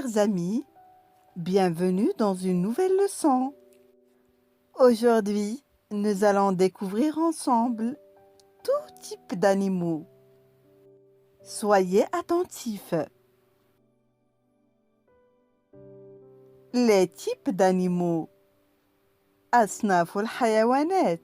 Chers amis, bienvenue dans une nouvelle leçon. Aujourd'hui, nous allons découvrir ensemble tout type d'animaux. Soyez attentifs. Les types d'animaux. أصناف الحيوانات.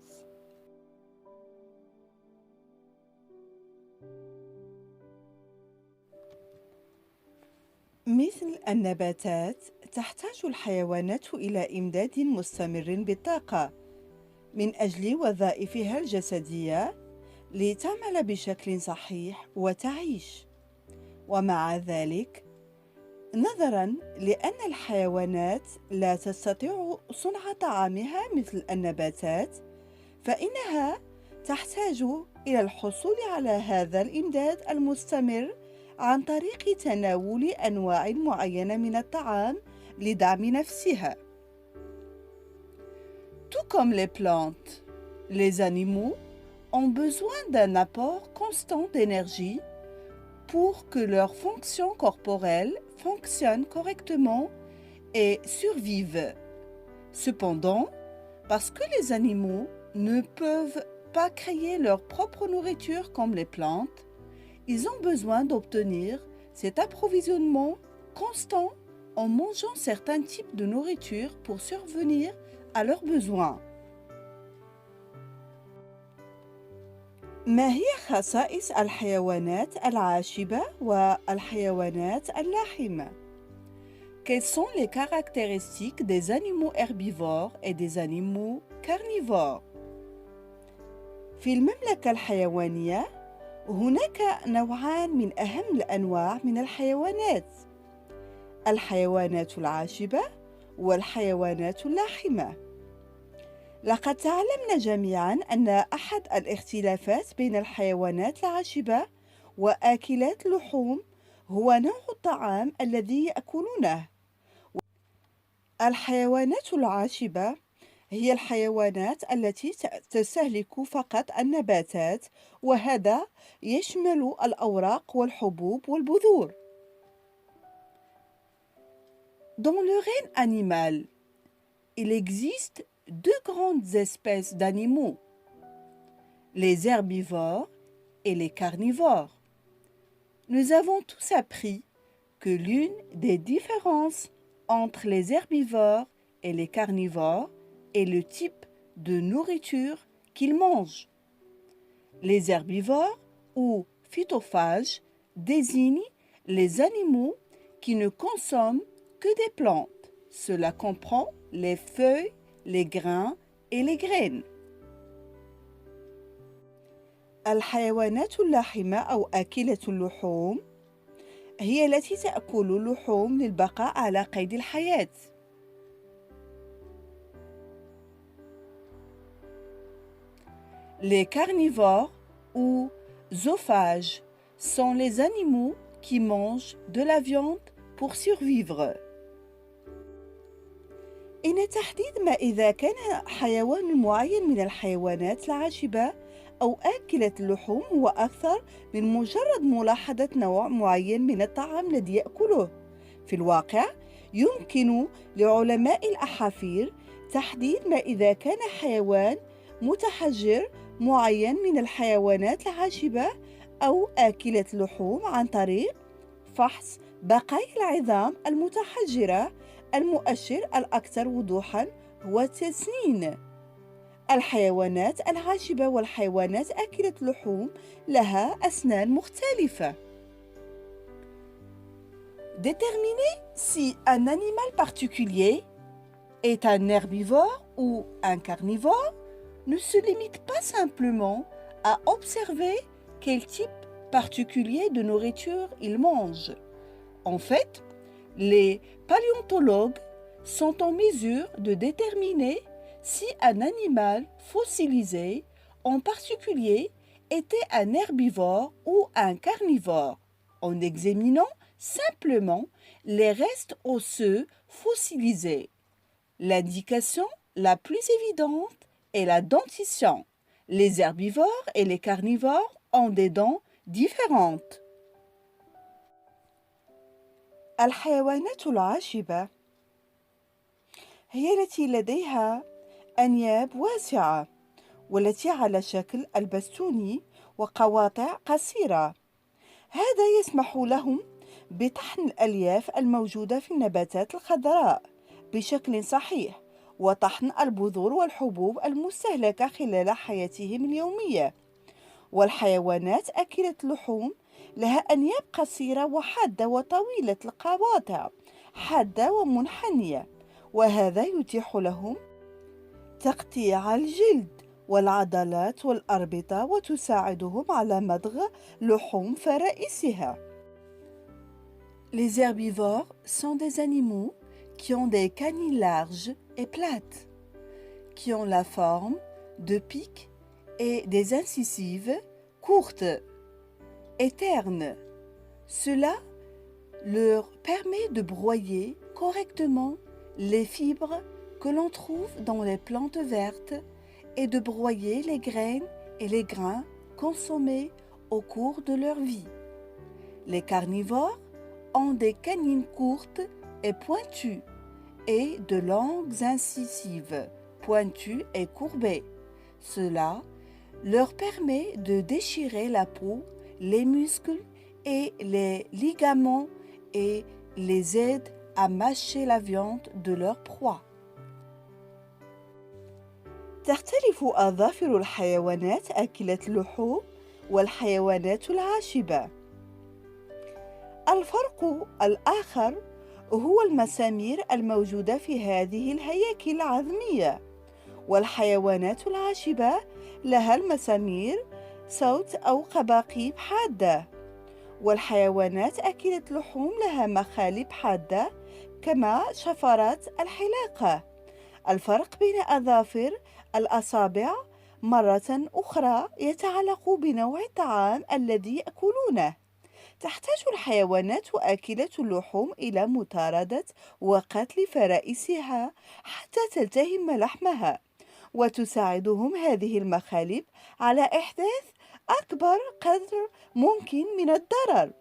مثل النباتات، تحتاج الحيوانات إلى إمداد مستمر بالطاقة من أجل وظائفها الجسدية لتعمل بشكل صحيح وتعيش. ومع ذلك، نظراً لأن الحيوانات لا تستطيع صنع طعامها مثل النباتات، فإنها تحتاج إلى الحصول على هذا الإمداد المستمر عن طريق تناول أنواع معينة من الطعام لدعم نفسها. Tout comme les plantes, les animaux ont besoin d'un apport constant d'énergie pour que leurs fonctions corporelles fonctionnent correctement et survivent. Cependant, parce que les animaux ne peuvent pas créer leur propre nourriture comme les plantes, ils ont besoin d'obtenir cet approvisionnement constant en mangeant certains types de nourriture pour survenir à leurs besoins. ما هي خصائص الحيوانات العاشبة والحيوانات اللاحمة؟ Quelles sont les caractéristiques des animaux herbivores et des animaux carnivores؟ في المملكة الحيوانية هناك نوعان من أهم الأنواع من الحيوانات: الحيوانات العاشبة والحيوانات اللاحمة. لقد تعلمنا جميعاً أن أحد الاختلافات بين الحيوانات العاشبة وآكلات اللحوم هو نوع الطعام الذي يأكلونه. الحيوانات العاشبة هي الحيوانات التي تستهلك فقط النباتات، وهذا يشمل الأوراق والحبوب والبذور. Dans le règne animal, il existe deux grandes espèces d'animaux, les herbivores et les carnivores. Nous avons tous appris que l'une des différences entre les herbivores et les carnivores est le type de nourriture qu'ils mangent. Les herbivores ou phytophages désignent les animaux qui ne consomment que des plantes. Cela comprend les feuilles, les grains et les graines. الحيوانات اللاحمة أو آكلة اللحوم هي التي تأكل اللحوم للبقاء على قيد الحياة. Les carnivores ou zoophages sont les animaux qui mangent de la viande pour survivre. إن تحديد ما إذا كان حيوان معين من الحيوانات العاشبة أو آكلة اللحوم هو أكثر من مجرد ملاحظة نوع معين من الطعام الذي يأكله. في الواقع، يمكن لعلماء الأحافير تحديد ما إذا كان حيوان متحجر معين من الحيوانات العاشبة أو آكلة اللحوم عن طريق فحص بقايا العظام المتحجرة. المؤشر الأكثر وضوحاً هو التسنين. الحيوانات العاشبة والحيوانات آكلة اللحوم لها أسنان مختلفة. Déterminer si un animal particulier est un herbivore ou un carnivore ne se limite pas simplement à observer quel type particulier de nourriture il mange. En fait, les paléontologues sont en mesure de déterminer si un animal fossilisé, en particulier, était un herbivore ou un carnivore, en examinant simplement les restes osseux fossilisés. L'indication la plus évidente est la dentition. Les herbivores et les carnivores ont des dents différentes. الحيوانات العاشبة هي التي لديها أنياب واسعة والتي على شكل البستوني وقواطع قصيرة. هذا يسمح لهم بطحن الألياف الموجودة في النباتات الخضراء بشكل صحيح وطحن البذور والحبوب المستهلكة خلال حياتهم اليومية. والحيوانات أكلة اللحوم لها أنياب قصيرة وحادة وطويلة القواطع حادة ومنحنية، وهذا يتيح لهم تقطيع الجلد والعضلات والأربطة وتساعدهم على مضغ لحوم فرائسها. Les herbivores sont des animaux qui ont des canines larges et plates, qui ont la forme de pics et des incisives courtes et ternes. Cela leur permet de broyer correctement les fibres que l'on trouve dans les plantes vertes et de broyer les graines et les grains consommés au cours de leur vie. Les carnivores ont des canines courtes et pointues et de longues incisives pointues et courbées. Cela leur permet de déchirer la peau, les muscles et les ligaments et les aide à mâcher la viande de leur proie. تختلف أظافر الحيوانات آكلة اللحوم والحيوانات العاشبة. الفرق الآخر هو المسامير الموجودة في هذه الهياكل العظمية. والحيوانات العاشبة لها المسامير صوت أو قباقيب حادة، والحيوانات أكلة اللحوم لها مخالب حادة كما شفرات الحلاقة. الفرق بين أظافر الأصابع مرة أخرى يتعلق بنوع الطعام الذي يأكلونه. تحتاج الحيوانات آكلة اللحوم إلى مطاردة وقتل فرائسها حتى تلتهم لحمها، وتساعدهم هذه المخالب على إحداث أكبر قدر ممكن من الضرر،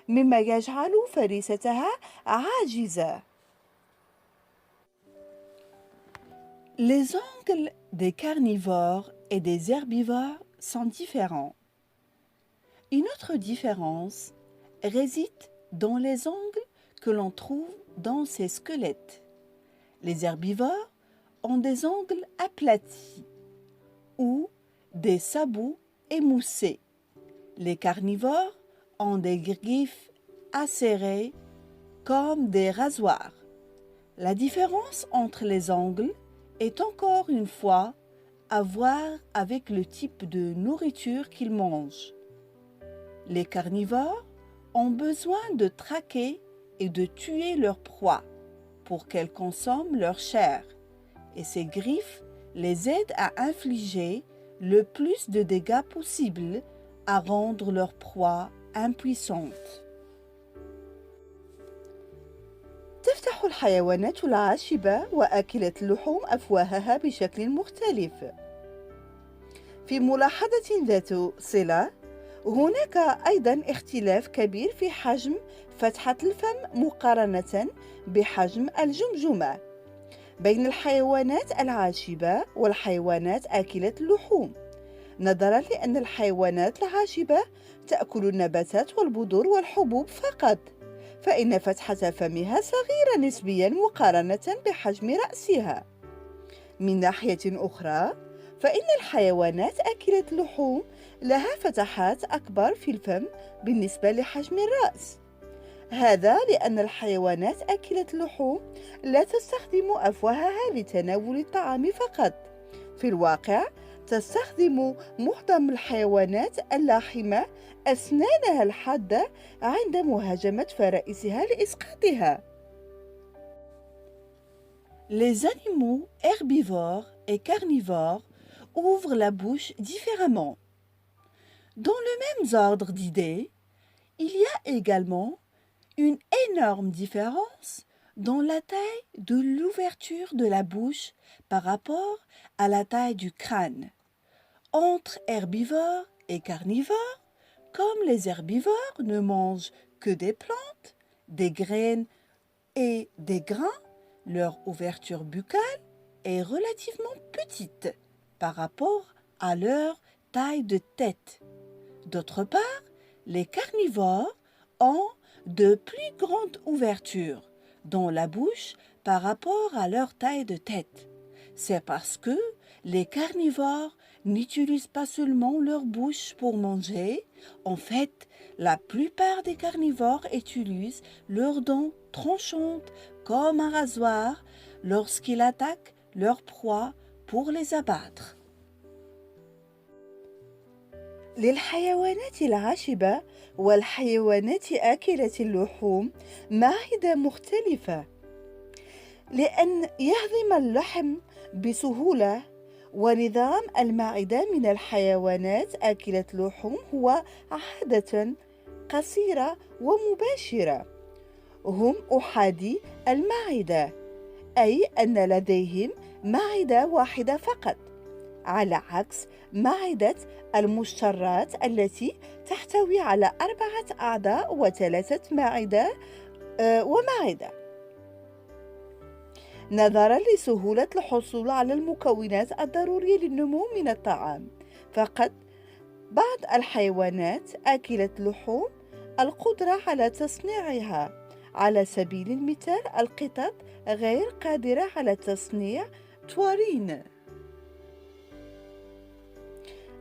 مما يجعل فريستها عاجزة. Les ongles des carnivores et des herbivores sont différents. Une autre différence réside dans les ongles que l'on trouve dans ces squelettes. Les herbivores ont des ongles aplatis ou des sabots émoussés. Les carnivores ont des griffes acérées comme des rasoirs. La différence entre les ongles est encore une fois à voir avec le type de nourriture qu'ils mangent. Les carnivores ont besoin de traquer et de tuer leur proie pour qu'elle consomme leur chair, et ces griffes les aident à infliger le plus de dégâts possible, à rendre leur proie impuissante. تفتح الحيوانات العاشبة وآكلة اللحوم أفواهها بشكل مختلف. في ملاحظة ذات صلة، هناك أيضا اختلاف كبير في حجم فتحة الفم مقارنة بحجم الجمجمة بين الحيوانات العاشبة والحيوانات آكلة اللحوم، نظرا لأن الحيوانات العاشبة تأكل النباتات والبذور والحبوب فقط، فإن فتحة فمها صغيرة نسبيا مقارنة بحجم رأسها. من ناحية أخرى، فإن الحيوانات آكلة اللحوم لها فتحات أكبر في الفم بالنسبة لحجم الرأس. هذا لأن الحيوانات آكلة اللحوم لا تستخدم أفواهها لتناول الطعام فقط. في الواقع، تستخدم معظم الحيوانات اللاحمة أسنانها الحادة عند مهاجمة فرائسها لإسقاطها. Les animaux herbivores et carnivores ouvrent la bouche différemment. Dans le même ordre d'idées, il y a également une énorme différence dans la taille de l'ouverture de la bouche par rapport à la taille du crâne. Entre herbivores et carnivores, comme les herbivores ne mangent que des plantes, des graines et des grains, leur ouverture buccale est relativement petite par rapport à leur taille de tête. D'autre part, les carnivores ont de plus grandes ouvertures dans la bouche par rapport à leur taille de tête. C'est parce que les carnivores n'utilisent pas seulement leur bouche pour manger. En fait, la plupart des carnivores utilisent leurs dents tranchantes comme un rasoir lorsqu'ils attaquent leurs proies pour les abattre. للحيوانات العاشبة والحيوانات آكلة اللحوم معدة مختلفة، لأن يهضم اللحم بسهولة، ونظام المعدة من الحيوانات آكلة اللحوم هو عادة قصيرة ومباشرة. هم أحادي المعدة، أي أن لديهم معدة واحدة فقط، على عكس معدة المشترات التي تحتوي على 4 أعضاء و3 ومعدة. نظرا لسهولة الحصول على المكونات الضرورية للنمو من الطعام، فقد بعض الحيوانات آكلة اللحوم القدرة على تصنيعها. على سبيل المثال القطط غير قادرة على تصنيع توارين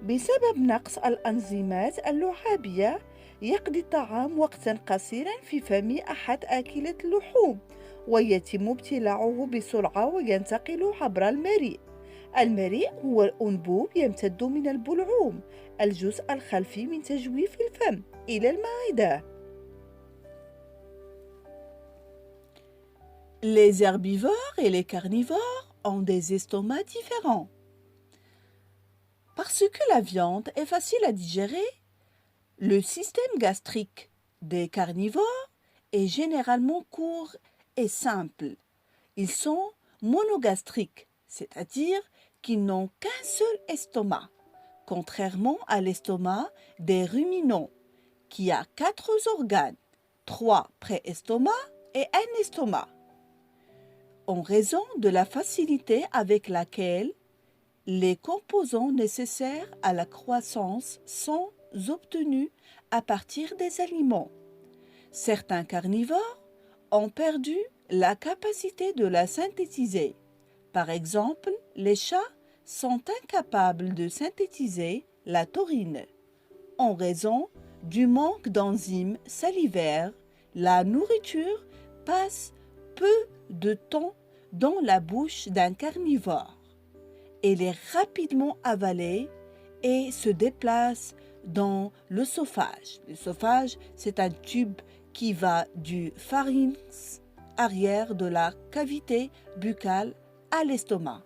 بسبب نقص الأنزيمات اللعابية. يقضي الطعام وقتا قصيرا في فم أحد آكلة اللحوم، ويتم ابتلاعه بسرعة وينتقل عبر المريء. المريء هو الأنبوب يمتد من البلعوم، الجزء الخلفي من تجويف الفم، إلى المعدة. Les herbivores et les carnivores ont des estomacs différents. Parce que la viande est facile à digérer, le système gastrique des carnivores est généralement court et simple. Ils sont monogastriques, c'est-à-dire qu'ils n'ont qu'un seul estomac, contrairement à l'estomac des ruminants, qui a 4 organes, 3 pré-estomacs et un estomac. En raison de la facilité avec laquelle les composants nécessaires à la croissance sont obtenus à partir des aliments. Certains carnivores ont perdu la capacité de la synthétiser. Par exemple, les chats sont incapables de synthétiser la taurine. En raison du manque d'enzymes salivaires, la nourriture passe peu de temps dans la bouche d'un carnivore. Elle est rapidement avalée et se déplace dans l'œsophage. L'œsophage, c'est un tube qui va du pharynx arrière de la cavité buccale à l'estomac.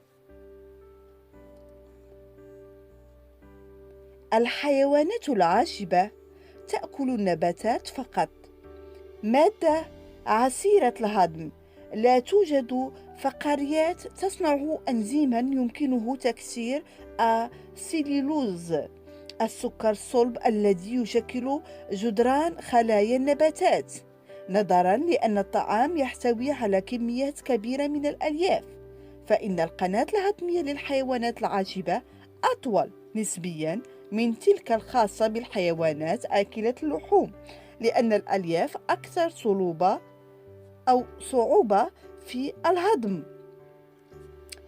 الحيوانات العاشبة تأكل النباتات فقط، مادة عسيرة الهضم. لا توجد فقاريات تصنع أنزيما يمكنه تكسير السليلوز، السكر الصلب الذي يشكل جدران خلايا النباتات. نظرا لأن الطعام يحتوي على كميات كبيرة من الألياف، فإن القناة الهضمية للحيوانات العاشبة أطول نسبيا من تلك الخاصة بالحيوانات آكلة اللحوم، لأن الألياف أكثر صعوبة في الهضم.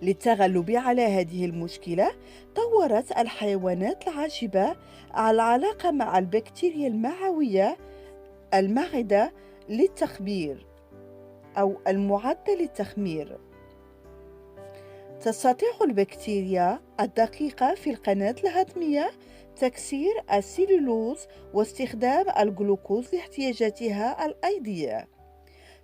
للتغلب على هذه المشكلة، طورت الحيوانات العاشبة العلاقة مع البكتيريا المعوية المعدة للتخمير أو المعدة للتخمير. تستطيع البكتيريا الدقيقة في القناة الهضمية تكسير السليلوز واستخدام الجلوكوز لاحتياجاتها الأيضية.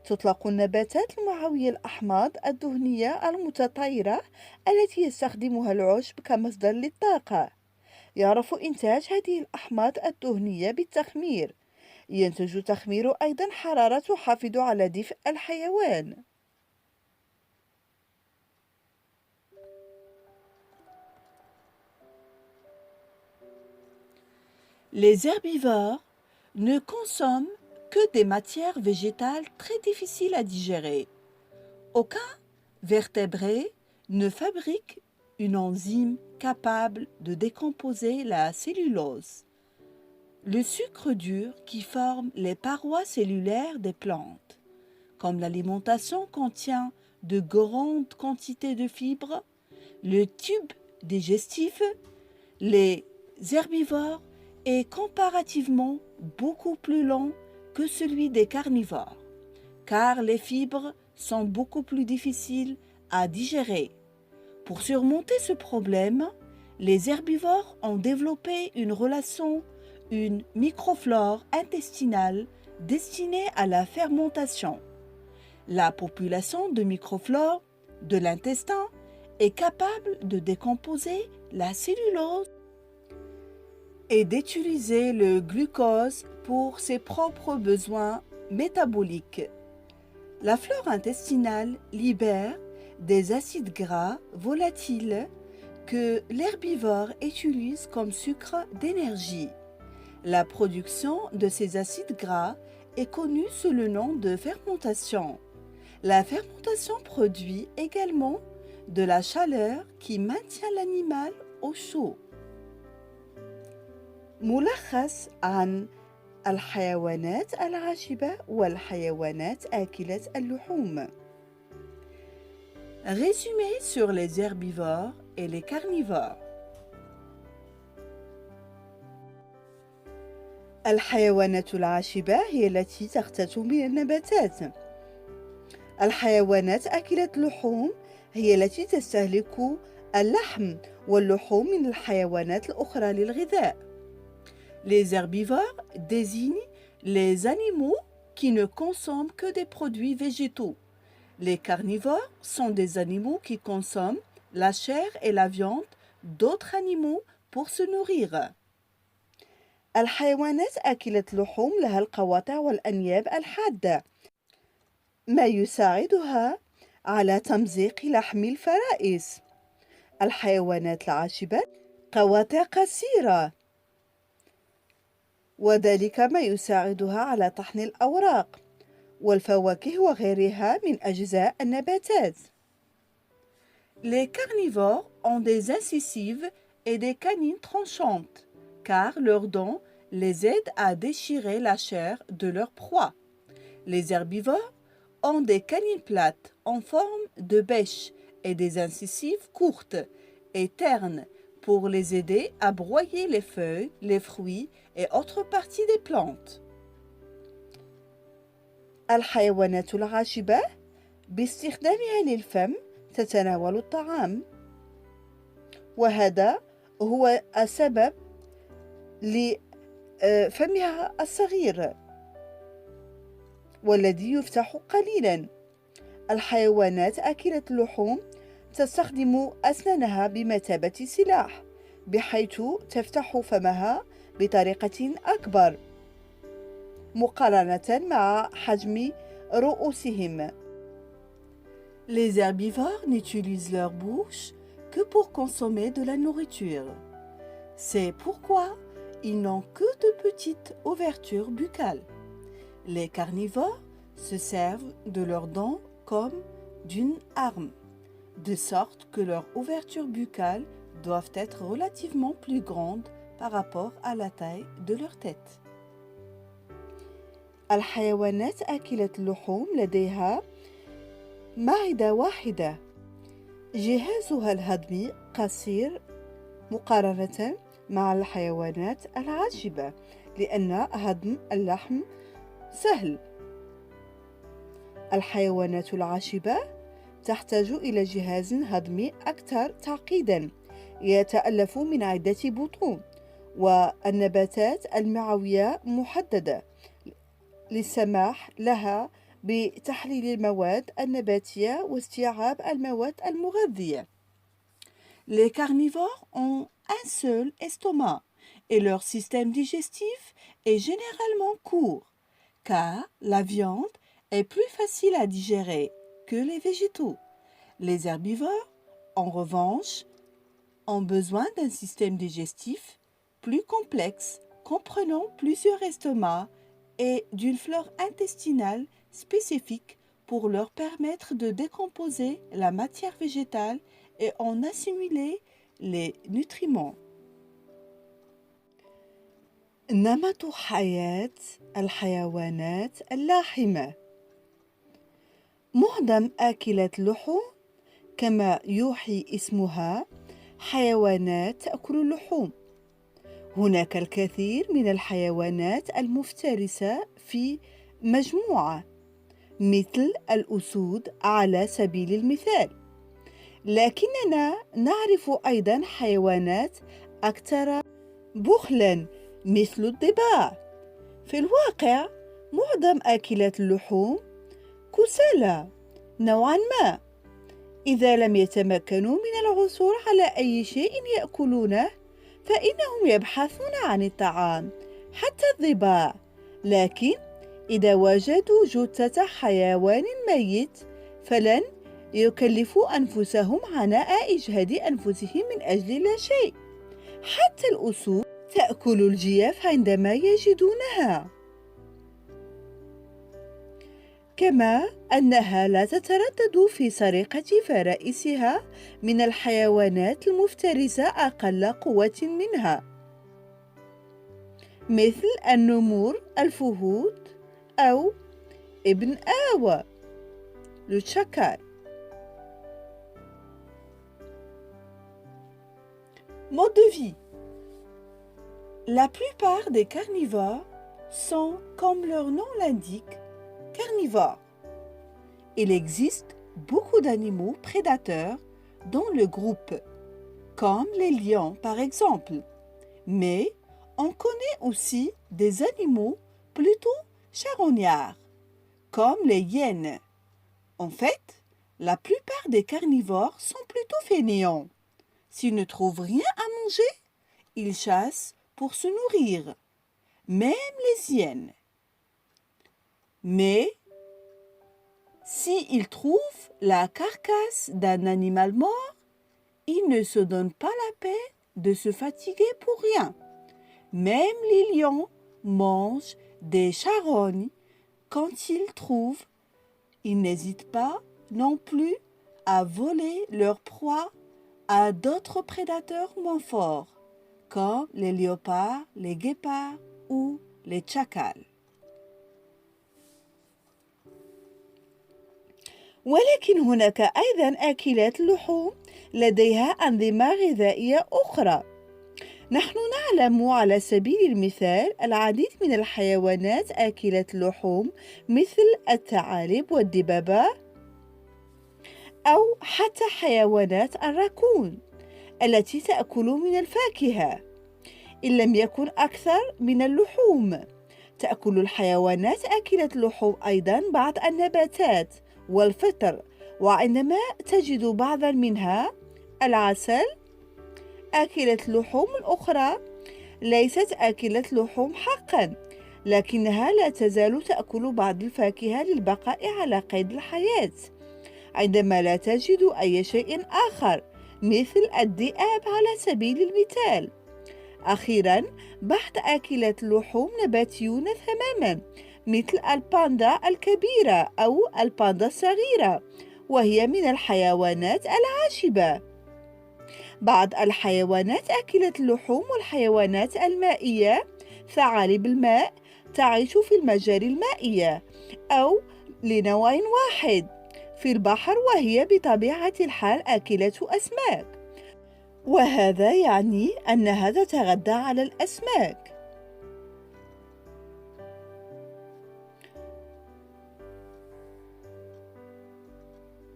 تطلق النباتات المعوية الأحماض الدهنية المتطايرة التي يستخدمها العشب كمصدر للطاقة. يعرف إنتاج هذه الأحماض الدهنية بالتخمير. ينتج التخمير أيضا حرارة تحافظ على دفء الحيوان. Les herbivores ne consomment que des matières végétales très difficiles à digérer. Aucun vertébré ne fabrique une enzyme capable de décomposer la cellulose, le sucre dur qui forme les parois cellulaires des plantes. Comme l'alimentation contient de grandes quantités de fibres, le tube digestif, les herbivores est comparativement beaucoup plus long que celui des carnivores, car les fibres sont beaucoup plus difficiles à digérer. Pour surmonter ce problème, les herbivores ont développé une microflore intestinale destinée à la fermentation. La population de microflore de l'intestin est capable de décomposer la cellulose et d'utiliser le glucose pour ses propres besoins métaboliques. La flore intestinale libère des acides gras volatiles que l'herbivore utilise comme sucre d'énergie. La production de ces acides gras est connue sous le nom de fermentation. La fermentation produit également de la chaleur qui maintient l'animal au chaud. ملخص عن الحيوانات العاشبة والحيوانات آكلة اللحوم. Résumé sur les herbivores et les carnivores. الحيوانات العاشبة هي التي تقتات من النباتات. الحيوانات آكلة اللحوم هي التي تستهلك اللحم واللحوم من الحيوانات الأخرى للغذاء. Les herbivores désignent les animaux qui ne consomment que des produits végétaux. Les carnivores sont des animaux qui consomment la chair et la viande d'autres animaux pour se nourrir. الحيوانات آكلة اللحوم لها القواطع والأنياب الحادة ما يساعدها على تمزيق لحم الفرائس. الحيوانات العاشبة قواطع قصيرة وذلك ما يساعدها على طحن الأوراق والفواكه وغيرها من أجزاء النباتات. Les carnivores ont des incisives et des canines tranchantes, car leurs dents les aident à déchirer la chair de leur proie. Les herbivores ont des canines plates en forme de bêche et des incisives courtes et ternes pour les aider à broyer les feuilles, les fruits et autres parties des plantes. الحيوانات العاشبة باستخدامها للفم تتناول الطعام، وهذا هو السبب لفمها الصغير والذي يفتح قليلا. الحيوانات آكلة اللحوم تستخدم أسنانها بمثابة سلاح، بحيث تفتح فمها بطريقة أكبر مقارنة مع حجم رؤوسهم. Les herbivores n'utilisent leur bouche que pour consommer de la nourriture. C'est pourquoi ils n'ont que de petites ouvertures buccales. Les carnivores se servent de leurs dents comme d'une arme, de sorte que leurs ouvertures buccales doivent être relativement plus grandes par rapport à la taille de leur tête. الحيوانات آكلة اللحوم لديها معدة واحدة. جهازها الهضمي قصير مقارنة مع الحيوانات العاشبة، لأن هضم اللحم سهل. الحيوانات العاشبة تحتاج إلى جهاز هضمي أكثر تعقيداً، يتألف من عدة بطون، والنباتات المعوية محددة للسماح لها بتحليل المواد النباتية واستيعاب المواد المغذية. Les carnivores ont un seul estomac et leur système digestif est généralement court, car la viande est plus facile à digérer que les végétaux. Les herbivores, en revanche, ont besoin d'un système digestif plus complexe, comprenant plusieurs estomacs et d'une flore intestinale spécifique pour leur permettre de décomposer la matière végétale et en assimiler les nutriments. نمط حياة الحيوانات اللاحمة. معظم آكلات اللحوم كما يوحي اسمها حيوانات تأكل اللحوم. هناك الكثير من الحيوانات المفترسة في مجموعة مثل الأسود على سبيل المثال، لكننا نعرف أيضا حيوانات أكثر بخلا مثل الضباع. في الواقع معظم آكلات اللحوم كسالى نوعا ما. إذا لم يتمكنوا من العثور على أي شيء يأكلونه فإنهم يبحثون عن الطعام، حتى الضباع. لكن إذا وجدوا جثة حيوان ميت فلن يكلفوا أنفسهم عناء إجهاد أنفسهم من أجل لا شيء. حتى الأسود تأكل الجيف عندما يجدونها، كما أنها لا تتردد في سرقة فرائسها من الحيوانات المفترسة أقل قوة منها، مثل النمور، الفهود أو ابن آوى le chacal. Mode de vie. La plupart des carnivores sont, comme leur nom l'indique, carnivores. Il existe beaucoup d'animaux prédateurs dans le groupe, comme les lions par exemple. Mais on connaît aussi des animaux plutôt charognards, comme les hyènes. En fait, la plupart des carnivores sont plutôt fainéants. S'ils ne trouvent rien à manger, ils chassent pour se nourrir, même les hyènes. Mais s'ils trouvent la carcasse d'un animal mort, ils ne se donnent pas la peine de se fatiguer pour rien. Même les lions mangent des charognes quand ils trouvent. Ils n'hésitent pas non plus à voler leur proie à d'autres prédateurs moins forts, comme les léopards, les guépards ou les tchakals. ولكن هناك أيضا آكلات اللحوم لديها أنظمة غذائية أخرى. نحن نعلم على سبيل المثال العديد من الحيوانات آكلات اللحوم مثل الثعالب والدببة، أو حتى حيوانات الراكون التي تأكل من الفاكهة. إن لم يكن أكثر من اللحوم، تأكل الحيوانات آكلة اللحوم أيضا بعض النباتات والفطر، وعندما تجد بعضا منها العسل. آكلة اللحوم الأخرى ليست آكلة لحوم حقا، لكنها لا تزال تأكل بعض الفاكهة للبقاء على قيد الحياة عندما لا تجد أي شيء آخر، مثل الذئاب على سبيل المثال. أخيرا، بعض آكلة اللحوم نباتيون تماما، مثل الباندا الكبيرة أو الباندا الصغيرة، وهي من الحيوانات العاشبة. بعض الحيوانات آكلة اللحوم والحيوانات المائية، ثعالب الماء، تعيش في المجاري المائية أو لنوع واحد في البحر، وهي بطبيعة الحال آكلة أسماك، وهذا يعني أنها تتغذى على الأسماك.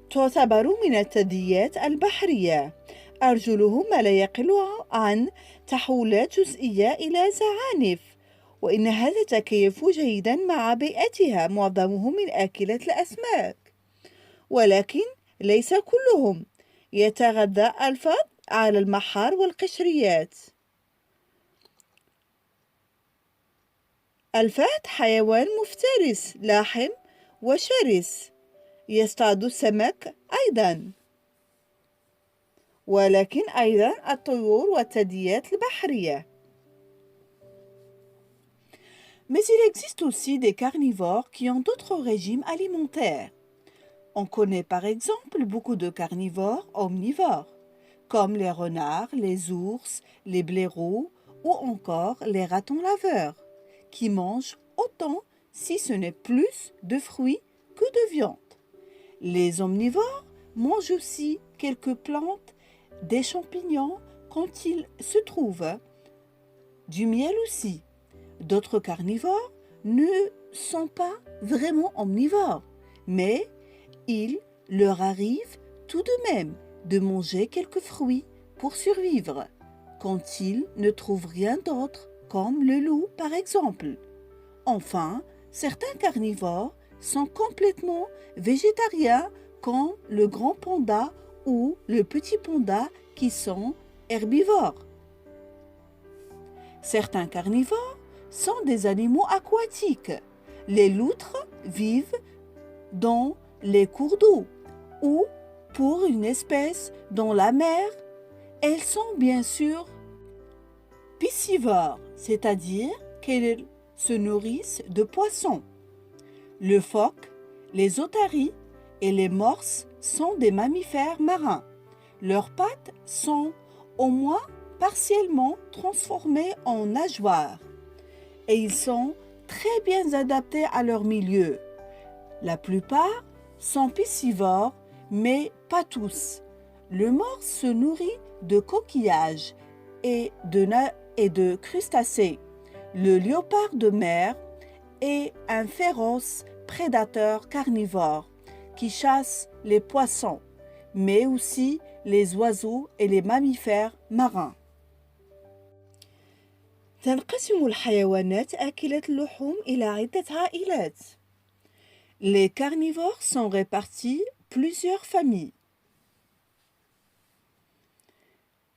تعتبر من الثدييات البحرية. أرجلهم ما لا يقل عن تحولات جزئية إلى زعانف، وإنها تتكيف جيدا مع بيئتها. معظمهم من آكلة الأسماك، ولكن ليس كلهم. يتغذى الفأر على المحار والقشريات. الفأر حيوان مفترس لاحم وشرس، يصطاد السمك أيضا، ولكن أيضا الطيور والثدييات البحرية. Mais il existe aussi des carnivores qui ont d'autres régimes alimentaires. On connaît par exemple beaucoup de carnivores omnivores, comme les renards, les ours, les blaireaux ou encore les ratons laveurs, qui mangent autant, si ce n'est plus, de fruits que de viande. Les omnivores mangent aussi quelques plantes, des champignons quand il se trouve, du miel aussi. D'autres carnivores ne sont pas vraiment omnivores, mais il leur arrive tout de même de manger quelques fruits pour survivre, quand ils ne trouvent rien d'autre, comme le loup par exemple. Enfin, certains carnivores sont complètement végétariens, comme le grand panda ou le petit panda qui sont herbivores. Certains carnivores sont des animaux aquatiques. Les loutres vivent dans les cours d'eau ou, pour une espèce, dans la mer. Elles sont bien sûr piscivores, c'est-à-dire qu'elles se nourrissent de poissons. Le phoque, les otaries et les morses sont des mammifères marins. Leurs pattes sont au moins partiellement transformées en nageoires et ils sont très bien adaptés à leur milieu. La plupart sont piscivores, mais pas tous. Le morse se nourrit de coquillages et de crustacés. Le léopard de mer est un féroce prédateur carnivore qui chasse les poissons, mais aussi les oiseaux et les mammifères marins. تنقسم الحيوانات آكلة اللحوم إلى عدة عائلات. Les carnivores sont répartis plusieurs familles.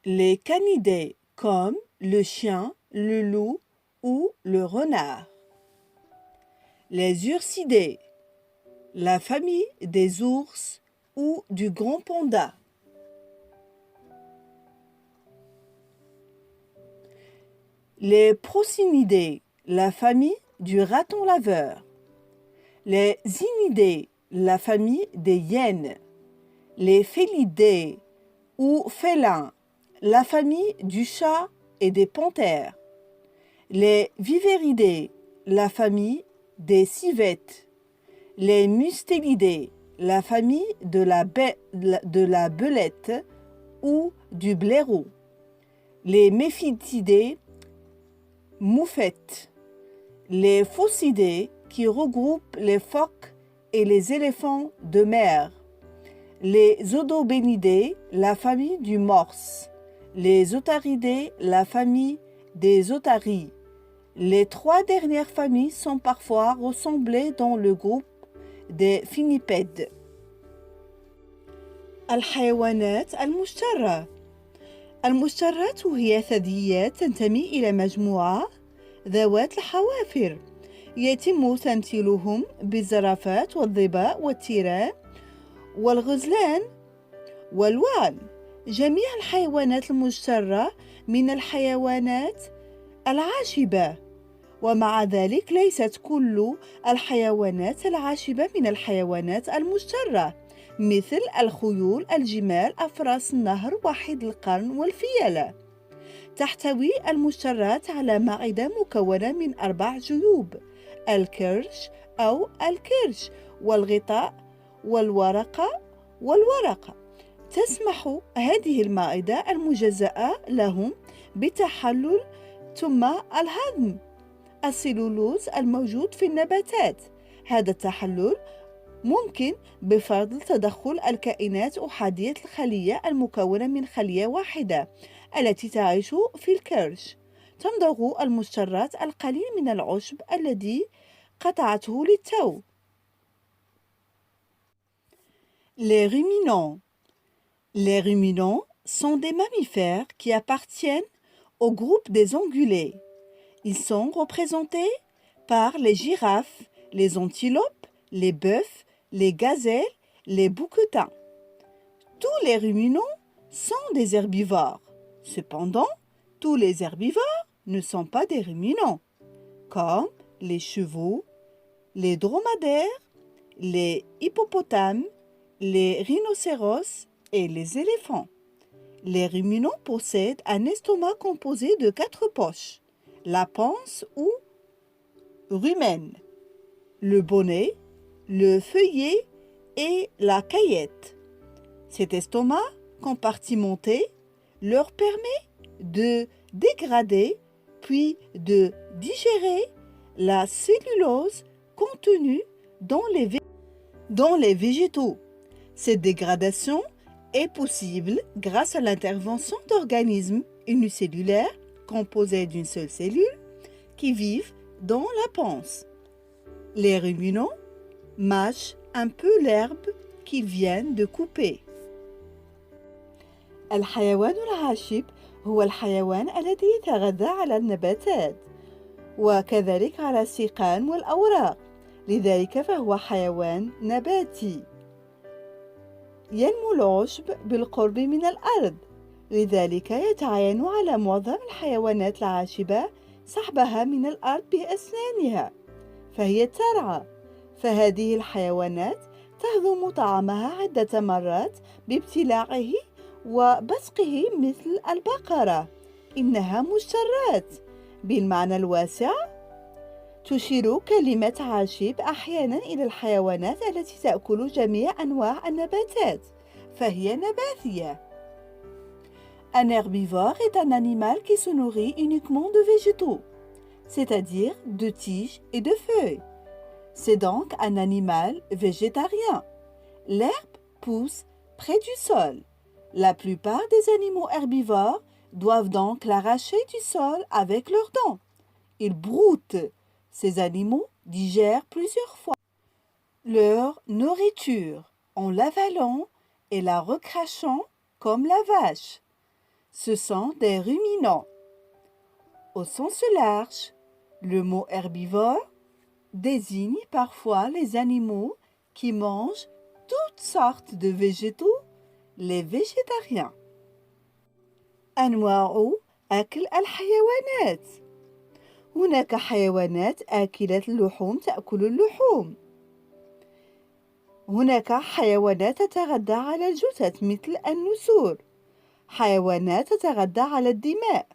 Les canidés comme le chien, le loup ou le renard. Les ursidés, la famille des ours ou du grand panda. Les procinidés, la famille du raton laveur. Les inidés, la famille des hyènes. Les félidés ou félins, la famille du chat et des panthères. Les vivéridés, la famille des civettes. Les mustélidés, la famille de la belette ou du blaireau. Les méphitidés, moufettes. Les phocidae qui regroupent les phoques et les éléphants de mer. Les odobénidés, la famille du morse. Les otaridés, la famille des otaries. Les trois dernières familles sont parfois rassemblées dans le groupe des finipèdes. الحيوانات المشترة. المشترات هي ثدييات تنتمي إلى مجموعة ذوات الحوافر يتم تمثيلهم بالزرافات والظباء والتيران والغزلان والوعل. جميع الحيوانات المشترة من الحيوانات العاشبة، ومع ذلك ليست كل الحيوانات العاشبة من الحيوانات المشترة، مثل الخيول، الجمال، أفراس النهر، وحيد القرن والفيلة. تحتوي المشترات على معدة مكونة من 4 جيوب: الكرش أو الكرش والغطاء والورقة والورقة. تسمح هذه المعدة المجزأة لهم بتحلل ثم الهضم السلولوز الموجود في النباتات. هذا التحلل ممكن بفضل تدخل الكائنات أحادية الخلية المكونة من خلية واحدة التي تعيش في الكرش. تمضغ المشترات القليل من العشب الذي قطعته للتو. Les ruminants. Les ruminants sont des mammifères qui appartiennent au groupe des ongulés. Ils sont représentés par les girafes, les antilopes, les bœufs, les gazelles, les bouquetins. Tous les ruminants sont des herbivores. Cependant, tous les herbivores ne sont pas des ruminants, comme les chevaux, les dromadaires, les hippopotames, les rhinocéros et les éléphants. Les ruminants possèdent un estomac composé de 4 poches, la panse ou rumen, le bonnet, le feuillet et la caillette. Cet estomac compartimenté leur permet de dégrader puis de digérer la cellulose contenue dans les végétaux. Cette dégradation est possible grâce à l'intervention d'organismes unicellulaires composés d'une seule cellule qui vivent dans la panse. Les ruminants mâchent un peu l'herbe qu'ils viennent de couper. الحيوان العاشب هو الحيوان الذي يتغذى على النباتات وكذلك على السيقان والأوراق، لذلك فهو حيوان نباتي. ينمو العشب بالقرب من الأرض، لذلك يتعين على معظم الحيوانات العاشبة سحبها من الأرض بأسنانها، فهي ترعى، فهذه الحيوانات تهضم طعامها عدة مرات بابتلاعه وبصقه مثل البقرة. إنها مشترات بالمعنى الواسع. تشير كلمة عاشب أحيانا إلى الحيوانات التي تأكل جميع أنواع النباتات، فهي نباتية. Un herbivore est un animal qui se nourrit uniquement de végétaux, c'est-à-dire de tiges et de feuilles. C'est donc un animal végétarien. L'herbe pousse près du sol. La plupart des animaux herbivores doivent donc l'arracher du sol avec leurs dents. Ils broutent. Ces animaux digèrent plusieurs fois leur nourriture en l'avalant et la recrachant comme la vache. Ce sont des ruminants. Au sens large, le mot herbivore désigne parfois les animaux qui mangent toutes sortes de végétaux, les végétariens. أنواع أكل الحيوانات. هناك حيوانات آكلة اللحوم تأكل اللحوم. هناك حيوانات تتغذى على الجثث مثل النسور. حيوانات تتغذى على الدماء.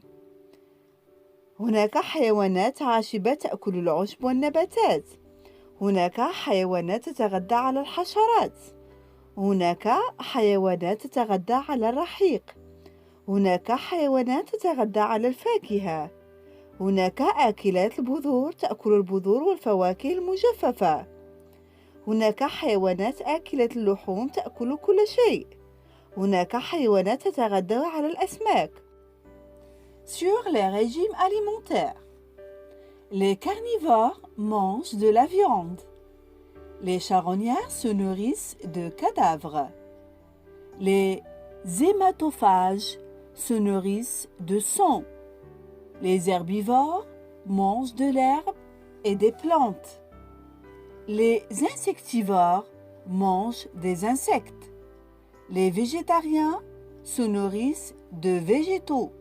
هناك حيوانات عاشبة تأكل العشب والنباتات. هناك حيوانات تتغذى على الحشرات. هناك حيوانات تتغذى على الرحيق. هناك حيوانات تتغذى على الفاكهة. هناك آكلات البذور تأكل البذور والفواكه المجففة. هناك حيوانات آكلة اللحوم تأكل كل شيء. هناك حيوانات تتغذى على الأسماك. Sur les régimes alimentaires. Les carnivores mangent de la viande. Les charognards se nourrissent de cadavres. Les hématophages se nourrissent de sang. Les herbivores mangent de l'herbe et des plantes. Les insectivores mangent des insectes. Les végétariens se nourrissent de végétaux.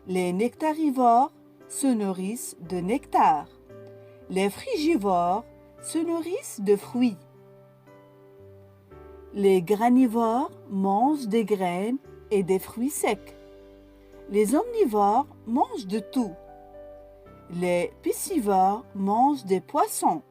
Les nectarivores se nourrissent de nectar. Les frugivores se nourrissent de fruits. Les granivores mangent des graines et des fruits secs. Les omnivores mangent de tout. Les piscivores mangent des poissons.